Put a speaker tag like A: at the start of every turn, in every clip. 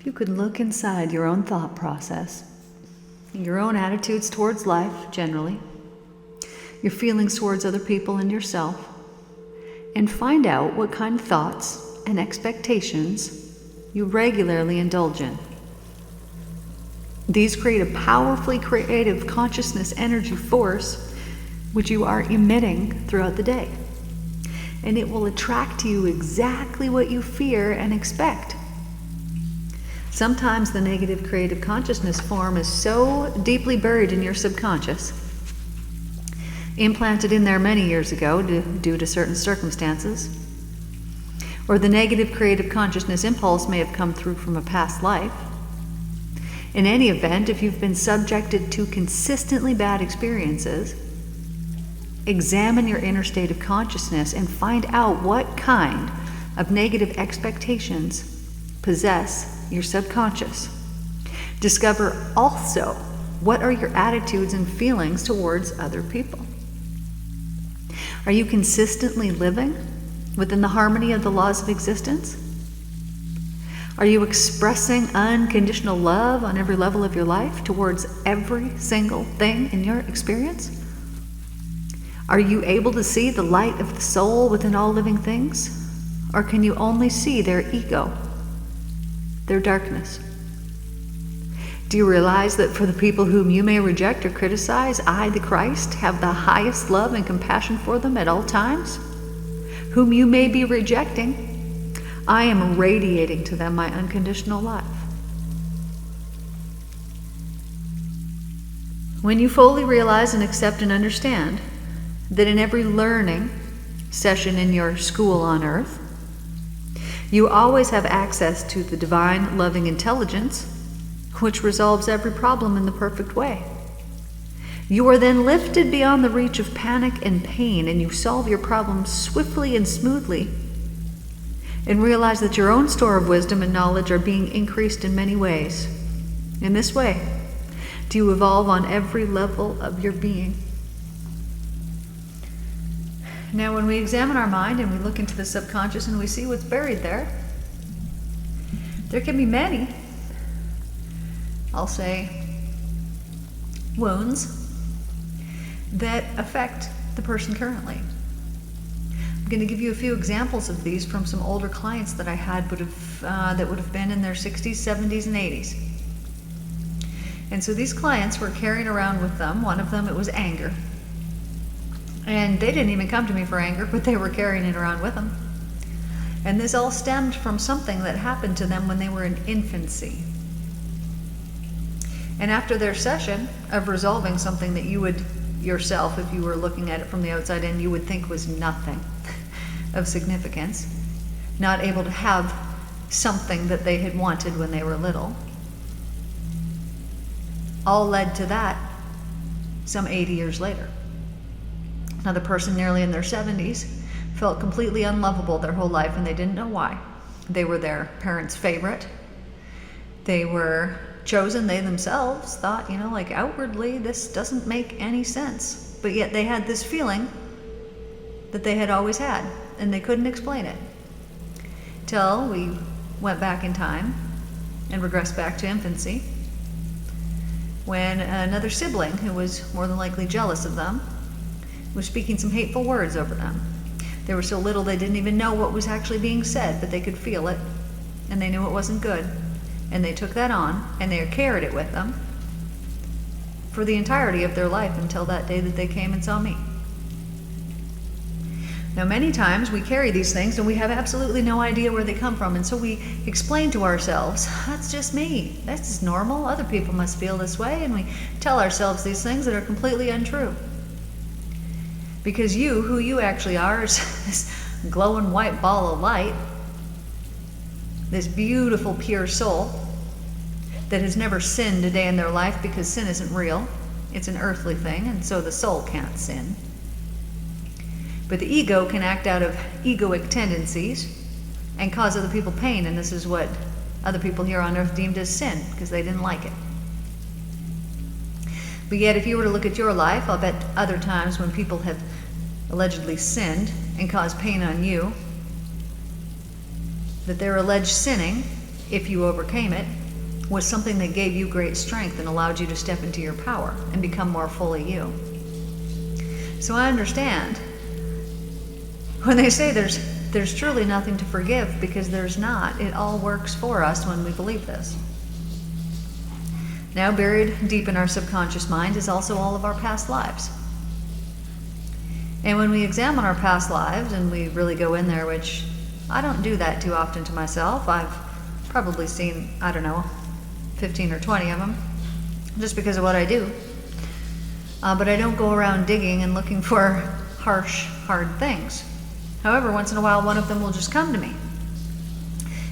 A: you could look inside your own thought process, your own attitudes towards life generally, your feelings towards other people and yourself, and find out what kind of thoughts and expectations you regularly indulge in. These create a powerfully creative consciousness energy force which you are emitting throughout the day. And it will attract to you exactly what you fear and expect. Sometimes the negative creative consciousness form is so deeply buried in your subconscious, implanted in there many years ago due to certain circumstances, or the negative creative consciousness impulse may have come through from a past life. In any event, if you've been subjected to consistently bad experiences, examine your inner state of consciousness and find out what kind of negative expectations possess your subconscious. Discover also what are your attitudes and feelings towards other people. Are you consistently living within the harmony of the laws of existence? Are you expressing unconditional love on every level of your life towards every single thing in your experience? Are you able to see the light of the soul within all living things? Or can you only see their ego, their darkness? Do you realize that for the people whom you may reject or criticize, I, the Christ, have the highest love and compassion for them at all times? Whom you may be rejecting, I am radiating to them my unconditional love. When you fully realize and accept and understand that in every learning session in your school on earth, you always have access to the divine loving intelligence which resolves every problem in the perfect way, you are then lifted beyond the reach of panic and pain, and you solve your problems swiftly and smoothly, and realize that your own store of wisdom and knowledge are being increased in many ways. In this way, do you evolve on every level of your being. Now, when we examine our mind and we look into the subconscious and we see what's buried there, there can be many, I'll say, wounds that affect the person currently. I'm going to give you a few examples of these from some older clients that I had that would have been in their 60s, 70s, and 80s. And so these clients were carrying around with them, one of them, it was anger. And they didn't even come to me for anger, but they were carrying it around with them. And this all stemmed from something that happened to them when they were in infancy. And after their session of resolving something that you would yourself, if you were looking at it from the outside in, you would think was nothing of significance, not able to have something that they had wanted when they were little, all led to that some 80 years later. Now, the person nearly in their 70s felt completely unlovable their whole life, and they didn't know why. They were their parents' favorite. They were chosen. They themselves thought, like outwardly, this doesn't make any sense. But yet they had this feeling that they had always had, and they couldn't explain it. Till we went back in time and regressed back to infancy, when another sibling, who was more than likely jealous of them, was speaking some hateful words over them. They were so little they didn't even know what was actually being said, but they could feel it, and they knew it wasn't good. And they took that on, and they carried it with them for the entirety of their life until that day that they came and saw me. Now, many times we carry these things and we have absolutely no idea where they come from, and so we explain to ourselves, that's just me, that's just normal, other people must feel this way, and we tell ourselves these things that are completely untrue. Because who you actually are, is this glowing white ball of light, this beautiful pure soul that has never sinned a day in their life, because sin isn't real, it's an earthly thing, and so the soul can't sin. But the ego can act out of egoic tendencies and cause other people pain, and this is what other people here on earth deemed as sin, because they didn't like it. But yet, if you were to look at your life, I'll bet other times when people have allegedly sinned and caused pain on you, that their alleged sinning if you overcame it, was something that gave you great strength and allowed you to step into your power and become more fully you. So I understand when they say there's truly nothing to forgive, because there's not. It all works for us when we believe this. Now, buried deep in our subconscious mind is also all of our past lives. And when we examine our past lives and we really go in there, which I don't do that too often to myself, I've probably seen, 15 or 20 of them, just because of what I do. But I don't go around digging and looking for harsh, hard things. However, once in a while, one of them will just come to me.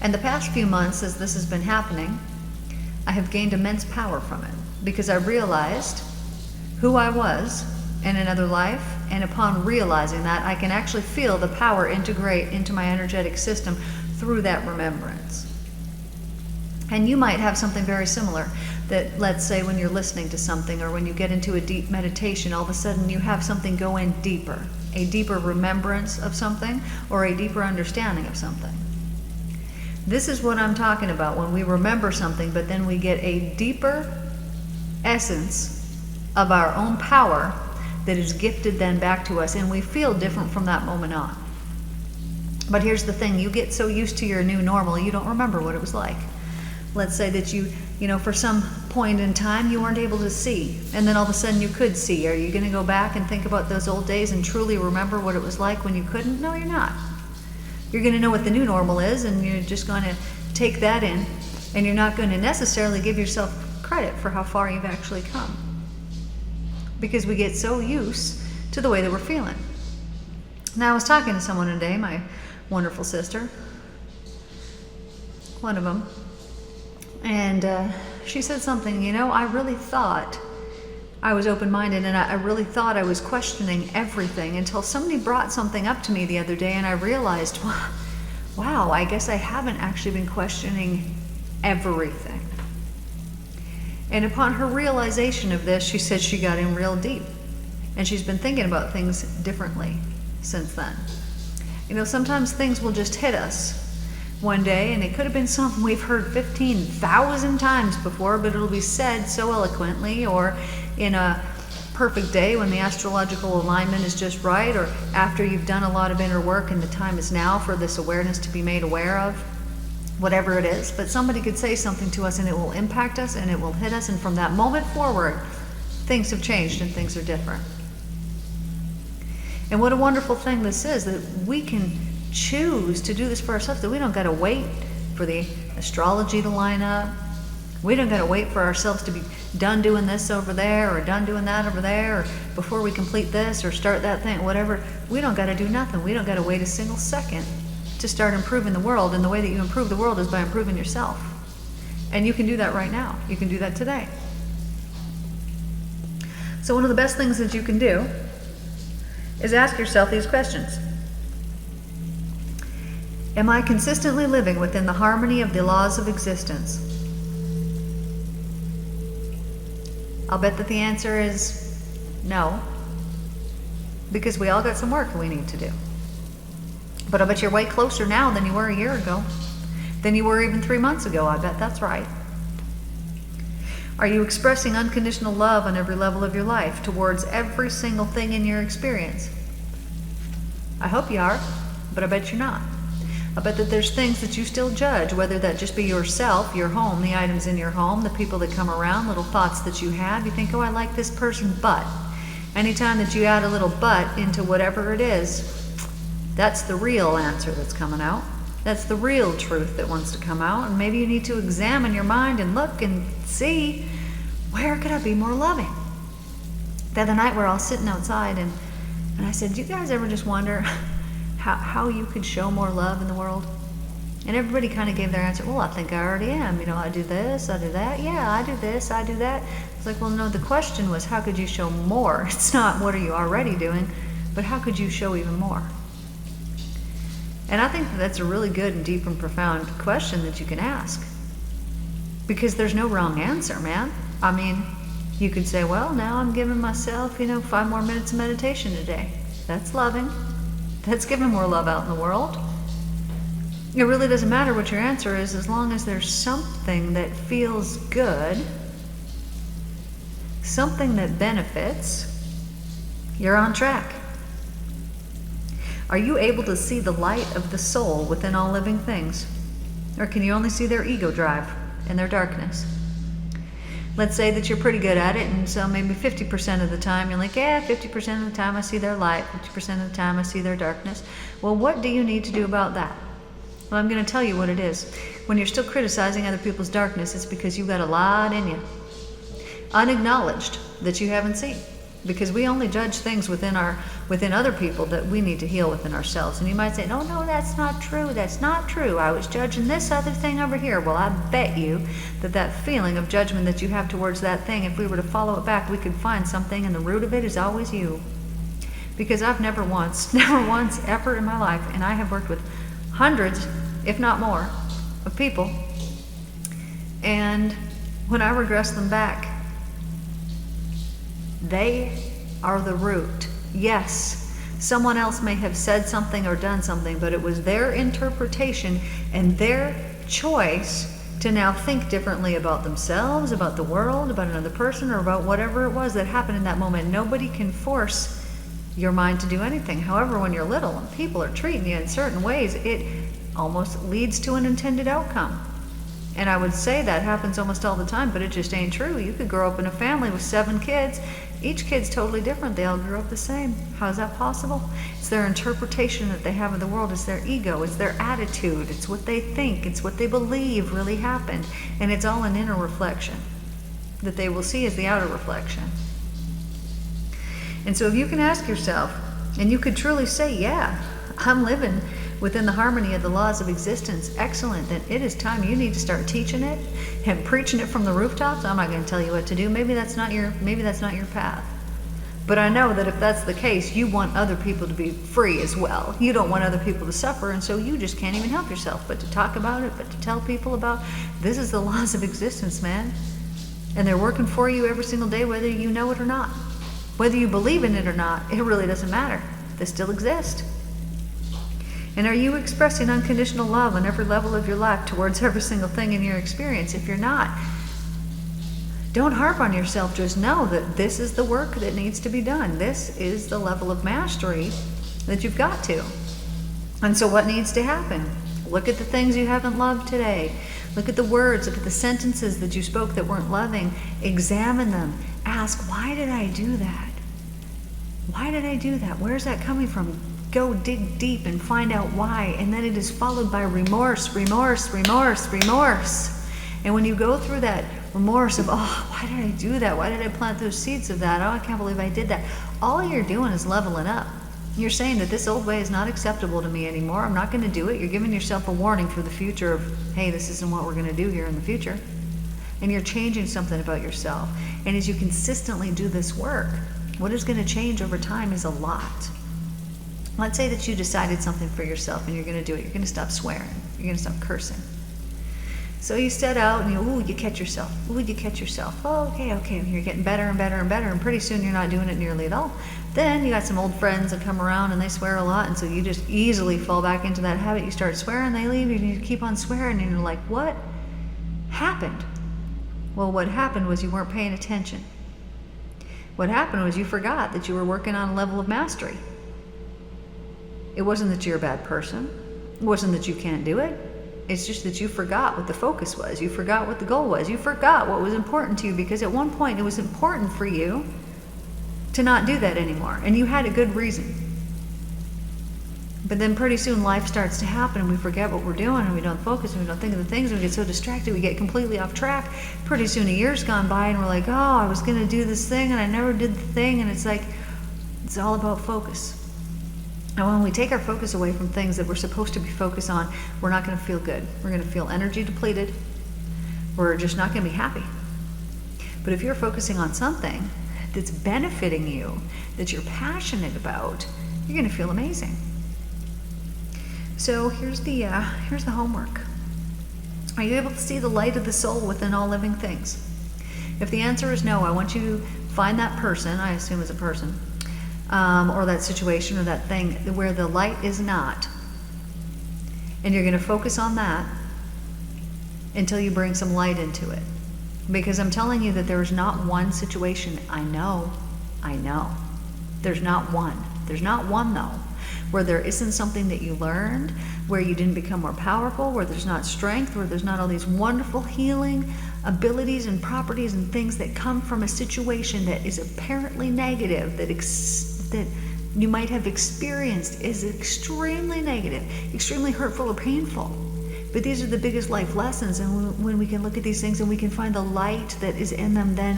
A: And the past few months, as this has been happening, I have gained immense power from it, because I realized who I was in another life, and upon realizing that, I can actually feel the power integrate into my energetic system through that remembrance. And you might have something very similar, that let's say when you're listening to something or when you get into a deep meditation, all of a sudden you have something go in deeper, a deeper remembrance of something or a deeper understanding of something. This is what I'm talking about when we remember something, but then we get a deeper essence of our own power that is gifted then back to us, and we feel different from that moment on. But here's the thing, you get so used to your new normal, you don't remember what it was like. Let's say that you for some point in time you weren't able to see, and then all of a sudden you could see. Are you going to go back and think about those old days and truly remember what it was like when you couldn't? No, you're not. You're going to know what the new normal is, and you're just going to take that in, and you're not going to necessarily give yourself credit for how far you've actually come. Because we get so used to the way that we're feeling. Now, I was talking to someone today, my wonderful sister, one of them, and she said something, I really thought I was open-minded, and I really thought I was questioning everything until somebody brought something up to me the other day, and I realized, wow, I guess I haven't actually been questioning everything. And upon her realization of this, she said she got in real deep, and she's been thinking about things differently since then. Sometimes things will just hit us one day, and it could have been something we've heard 15,000 times before, but it'll be said so eloquently, or in a perfect day when the astrological alignment is just right, or after you've done a lot of inner work and the time is now for this awareness to be made aware of, whatever it is. But somebody could say something to us and it will impact us and it will hit us, and from that moment forward, things have changed and things are different. And what a wonderful thing this is, that we can choose to do this for ourselves, that we don't got to wait for the astrology to line up. We don't got to wait for ourselves to be done doing this over there or done doing that over there, or before we complete this or start that thing, whatever. We don't got to do nothing. We don't got to wait a single second to start improving the world. And the way that you improve the world is by improving yourself. And you can do that right now. You can do that today. So one of the best things that you can do is ask yourself these questions. Am I consistently living within the harmony of the laws of existence? I'll bet that the answer is no, because we all got some work we need to do. But I bet you're way closer now than you were a year ago, than you were even 3 months ago. I bet that's right. Are you expressing unconditional love on every level of your life towards every single thing in your experience? I hope you are, but I bet you're not. I bet that there's things that you still judge, whether that just be yourself, your home, the items in your home, the people that come around, little thoughts that you have. You think, oh, I like this person, but. Anytime that you add a little but into whatever it is, that's the real answer that's coming out. That's the real truth that wants to come out. And maybe you need to examine your mind and look and see, where could I be more loving? The other night we're all sitting outside, and I said, do you guys ever just wonder how you could show more love in the world? And everybody kind of gave their answer. Well, I think I already am. I do this, I do that. Yeah, I do this, I do that. It's like, well, no, the question was, how could you show more? It's not what are you already doing, but how could you show even more? And I think that's a really good and deep and profound question that you can ask. Because there's no wrong answer, man. I mean, you could say, well, now I'm giving myself, 5 more minutes of meditation today. That's loving. That's giving more love out in the world. It really doesn't matter what your answer is, as long as there's something that feels good, something that benefits, you're on track. Are you able to see the light of the soul within all living things? Or can you only see their ego drive and their darkness? Let's say that you're pretty good at it, and so maybe 50% of the time you're like, yeah, 50% of the time I see their light, 50% of the time I see their darkness. Well, what do you need to do about that? Well, I'm going to tell you what it is. When you're still criticizing other people's darkness, it's because you've got a lot in you, unacknowledged, that you haven't seen. Because we only judge things within other people that we need to heal within ourselves. And you might say, no, that's not true. That's not true. I was judging this other thing over here. Well, I bet you that feeling of judgment that you have towards that thing, if we were to follow it back, we could find something, and the root of it is always you. Because I've never once ever in my life, and I have worked with hundreds, if not more, of people, and when I regress them back, they are the root. Yes, someone else may have said something or done something, but it was their interpretation and their choice to now think differently about themselves, about the world, about another person, or about whatever it was that happened in that moment. Nobody can force your mind to do anything. However, when you're little and people are treating you in certain ways, it almost leads to an intended outcome. And I would say that happens almost all the time, but it just ain't true. You could grow up in a family with 7 kids. Each kid's totally different. They all grew up the same. How is that possible? It's their interpretation that they have of the world. It's their ego. It's their attitude. It's what they think. It's what they believe really happened. And it's all an inner reflection that they will see as the outer reflection. And so if you can ask yourself, and you could truly say, yeah, I'm living within the harmony of the laws of existence, excellent, then it is time you need to start teaching it and preaching it from the rooftops. I'm not going to tell you what to do. Maybe that's not your path. But I know that if that's the case, you want other people to be free as well. You don't want other people to suffer, and so you just can't even help yourself but to talk about it, but to tell people about, this is the laws of existence, man. And they're working for you every single day, whether you know it or not. Whether you believe in it or not, it really doesn't matter. They still exist. And are you expressing unconditional love on every level of your life towards every single thing in your experience? If you're not, don't harp on yourself. Just know that this is the work that needs to be done. This is the level of mastery that you've got to. And so what needs to happen? Look at the things you haven't loved today. Look at the words, look at the sentences that you spoke that weren't loving. Examine them. Ask, why did I do that? Why did I do that? Where's that coming from? Go dig deep and find out why. And then it is followed by remorse, remorse, remorse, remorse. And when you go through that remorse of, oh, why did I do that? Why did I plant those seeds of that? Oh, I can't believe I did that. All you're doing is leveling up. You're saying that this old way is not acceptable to me anymore. I'm not going to do it. You're giving yourself a warning for the future of, hey, this isn't what we're going to do here in the future. And you're changing something about yourself. And as you consistently do this work, what is going to change over time is a lot. Let's say that you decided something for yourself and you're going to do it. You're going to stop swearing. You're going to stop cursing. So you set out and you catch yourself. You catch yourself. Oh, okay. You're getting better and better and better. And pretty soon you're not doing it nearly at all. Then you got some old friends that come around and they swear a lot. And so you just easily fall back into that habit. You start swearing, they leave you, and you keep on swearing. And you're like, what happened? Well, what happened was you weren't paying attention. What happened was you forgot that you were working on a level of mastery. It wasn't that you're a bad person. It wasn't that you can't do it. It's just that you forgot what the focus was. You forgot what the goal was. You forgot what was important to you, because at one point it was important for you to not do that anymore. And you had a good reason. But then pretty soon life starts to happen and we forget what we're doing and we don't focus and we don't think of the things and we get so distracted we get completely off track. Pretty soon a year's gone by and we're like, oh, I was going to do this thing and I never did the thing. And it's like, it's all about focus. And when we take our focus away from things that we're supposed to be focused on, we're not going to feel good. We're going to feel energy depleted. We're just not going to be happy. But if you're focusing on something that's benefiting you, that you're passionate about, you're going to feel amazing. So here's the homework. Are you able to see the light of the soul within all living things? If the answer is no, I want you to find that person, I assume it's a person, or that situation or that thing where the light is not. And you're going to focus on that until you bring some light into it. Because I'm telling you that there is not one situation, I know, there's not one. There's not one though, where there isn't something that you learned, where you didn't become more powerful, where there's not strength, where there's not all these wonderful healing abilities and properties and things that come from a situation that is apparently negative, that you might have experienced is extremely negative, extremely hurtful or painful. But these are the biggest life lessons, and when we can look at these things and we can find the light that is in them, then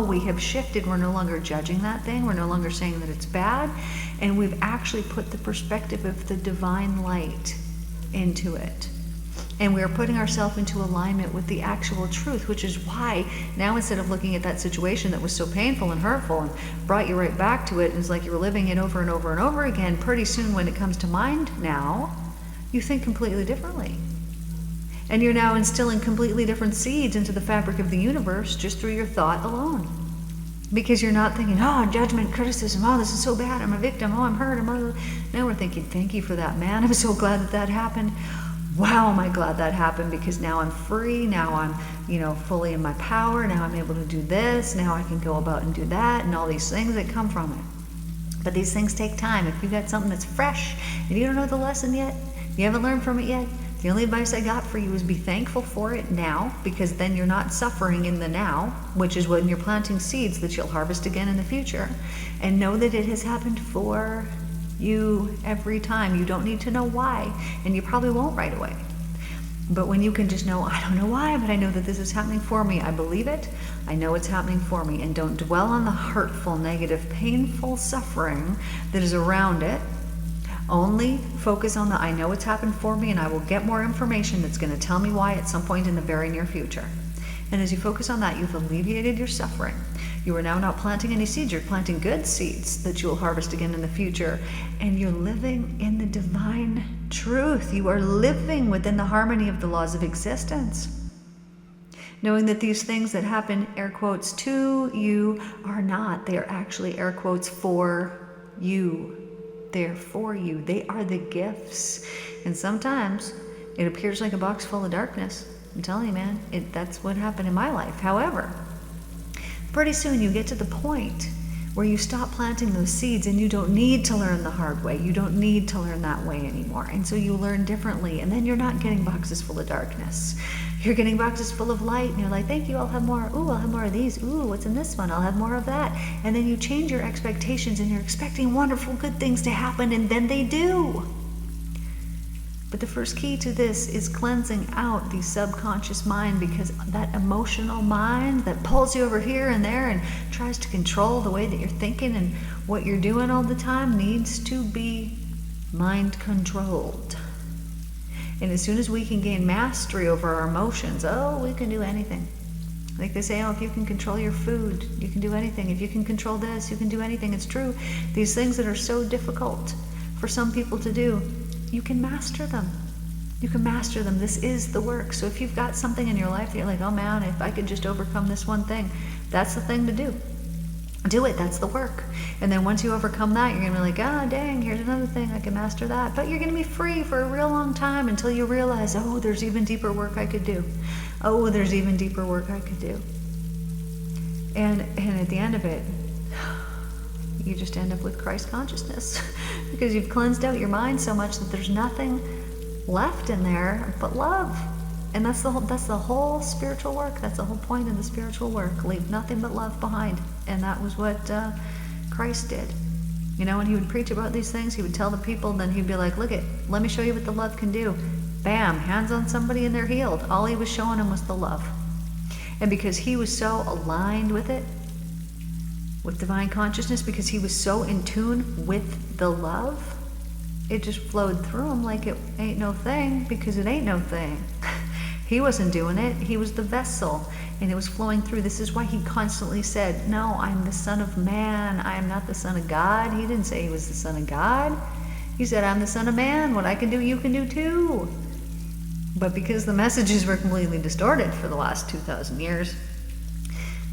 A: we have shifted. We're no longer judging that thing. We're no longer saying that it's bad, and we've actually put the perspective of the divine light into it. And we are putting ourselves into alignment with the actual truth, which is why now, instead of looking at that situation that was so painful and hurtful and brought you right back to it, and it's like you were living it over and over and over again, pretty soon when it comes to mind now, you think completely differently. And you're now instilling completely different seeds into the fabric of the universe just through your thought alone. Because you're not thinking, judgment, criticism, this is so bad, I'm a victim, I'm hurt, Now we're thinking, thank you for that, man. I'm so glad that happened. Wow, am I glad that happened, because now I'm free, now I'm, fully in my power, now I'm able to do this, now I can go about and do that, and all these things that come from it. But these things take time. If you got something that's fresh, and you don't know the lesson yet, you haven't learned from it yet, the only advice I got for you is be thankful for it now, because then you're not suffering in the now, which is when you're planting seeds that you'll harvest again in the future. And know that it has happened for you every time. You don't need to know why, and you probably won't right away. But when you can just know, I don't know why, but I know that this is happening for me. I believe it. I know it's happening for me. And don't dwell on the hurtful, negative, painful suffering that is around it. Only focus on the I know it's happened for me, and I will get more information that's going to tell me why at some point in the very near future. And as you focus on that, you've alleviated your suffering. You are now not planting any seeds. You're planting good seeds that you will harvest again in the future. And you're living in the divine truth. You are living within the harmony of the laws of existence. Knowing that these things that happen, air quotes, to you are not. They are actually, air quotes, for you. They're for you. They are the gifts. And sometimes it appears like a box full of darkness. I'm telling you, man, that's what happened in my life. However, pretty soon you get to the point where you stop planting those seeds, and you don't need to learn the hard way. You don't need to learn that way anymore. And so you learn differently, and then you're not getting boxes full of darkness. You're getting boxes full of light, and you're like, thank you, I'll have more. Ooh, I'll have more of these. Ooh, what's in this one? I'll have more of that. And then you change your expectations, and you're expecting wonderful, good things to happen, and then they do. But the first key to this is cleansing out the subconscious mind, because that emotional mind that pulls you over here and there and tries to control the way that you're thinking and what you're doing all the time needs to be mind controlled. And as soon as we can gain mastery over our emotions, we can do anything. Like they say, if you can control your food, you can do anything. If you can control this, you can do anything. It's true. These things that are so difficult for some people to do, you can master them. You can master them. This is the work. So if you've got something in your life that you're like, oh man, if I could just overcome this one thing, that's the thing to do. Do it. That's the work. And then once you overcome that, you're going to be like, dang, here's another thing. I can master that. But you're going to be free for a real long time until you realize, there's even deeper work I could do. There's even deeper work I could do. And at the end of it, you just end up with Christ consciousness because you've cleansed out your mind so much that there's nothing left in there but love. And that's the whole spiritual work. That's the whole point of the spiritual work. Leave nothing but love behind. And that was what Christ did. When he would preach about these things, he would tell the people, then he'd be like, let me show you what the love can do. Bam, hands on somebody and they're healed. All he was showing them was the love. And because he was so aligned with it, with divine consciousness, because he was so in tune with the love, it just flowed through him like it ain't no thing, because it ain't no thing. He wasn't doing it. He was the vessel, and it was flowing through. This is why he constantly said, no, I'm the Son of Man. I am not the Son of God. He didn't say he was the Son of God. He said, I'm the Son of Man. What I can do, you can do too. But because the messages were completely distorted for the last 2,000 years,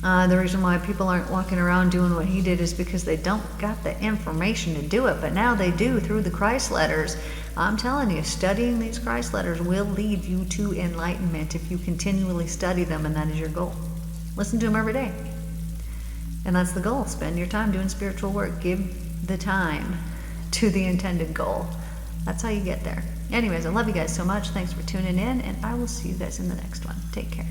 A: The reason why people aren't walking around doing what he did is because they don't got the information to do it, but now they do through the Christ letters. I'm telling you, studying these Christ letters will lead you to enlightenment if you continually study them, and that is your goal. Listen to them every day. And that's the goal. Spend your time doing spiritual work. Give the time to the intended goal. That's how you get there. Anyways, I love you guys so much. Thanks for tuning in, and I will see you guys in the next one. Take care.